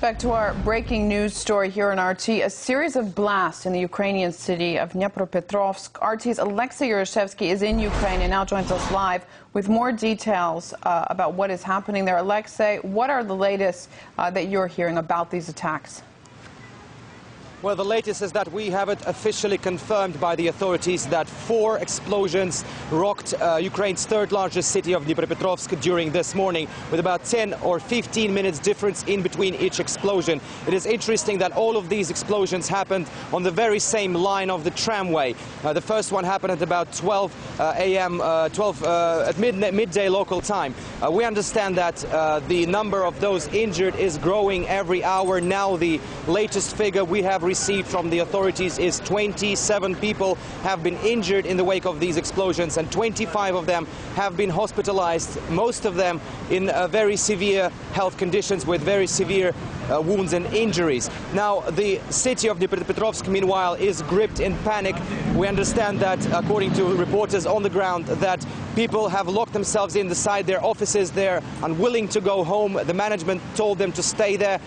Back to our breaking news story here on RT. A series of blasts in the Ukrainian city of Dnipropetrovsk. RT's Alexei Yaroshevsky is in Ukraine and now joins us live with more details about what is happening there. Alexei, what are the latest that you're hearing about these attacks? Well, the latest is that we have it officially confirmed by the authorities that 4 explosions rocked Ukraine's third largest city of Dnipropetrovsk during this morning, with about 10 or 15 minutes difference in between each explosion. It is interesting that all of these explosions happened on the very same line of the tramway. The first one happened at about 12 a.m., at midday local time. We understand that the number of those injured is growing every hour. Now the latest figure we have received from the authorities is 27 people have been injured in the wake of these explosions, and 25 of them have been hospitalized, most of them in very severe health conditions with very severe wounds and injuries. Now, the city of Dnipropetrovsk, meanwhile, is gripped in panic. We understand that, according to reporters on the ground, that people have locked themselves inside their offices. They're unwilling to go home. The management told them to stay there,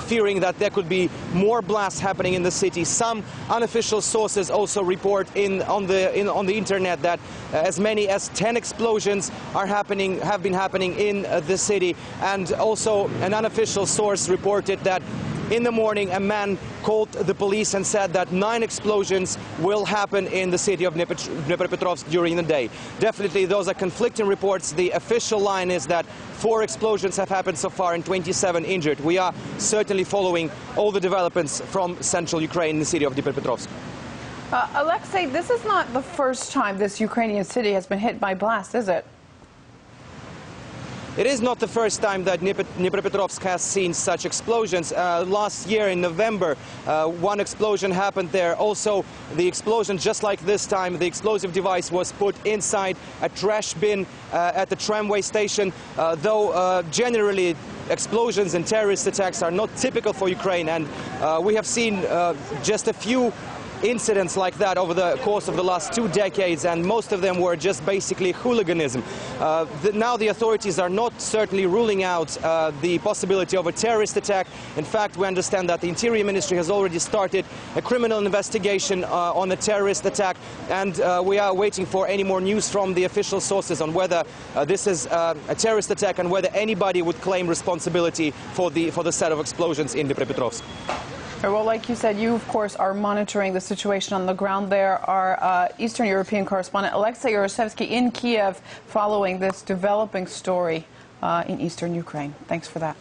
fearing that there could be more blasts happening in the city. Some unofficial sources also report on the internet that as many as 10 explosions have been happening in the city, and also an unofficial source reported that in the morning a man called the police and said that 9 explosions will happen in the city of Dnipropetrovsk during the day. Definitely those are conflicting reports. The official line is that 4 explosions have happened so far and 27 injured. We are certainly following all the developments from central Ukraine in the city of Dnipropetrovsk. Alexei, this is not the first time this Ukrainian city has been hit by blasts, is it? It is not the first time that Dnipropetrovsk has seen such explosions. Last year in November, one explosion happened there. Also, the explosion, just like this time, the explosive device was put inside a trash bin at the tramway station. Though generally explosions and terrorist attacks are not typical for Ukraine, and we have seen just a few incidents like that over the course of the last 2 decades, and most of them were just basically hooliganism. Now the authorities are not certainly ruling out the possibility of a terrorist attack. In fact, we understand that the Interior Ministry has already started a criminal investigation on a terrorist attack, and we are waiting for any more news from the official sources on whether this is a terrorist attack and whether anybody would claim responsibility for the set of explosions in Dnipropetrovsk. Well, like you said, you, of course, are monitoring the situation on the ground there. Our Eastern European correspondent, Alexei Yaroshevsky, in Kiev, following this developing story in Eastern Ukraine. Thanks for that.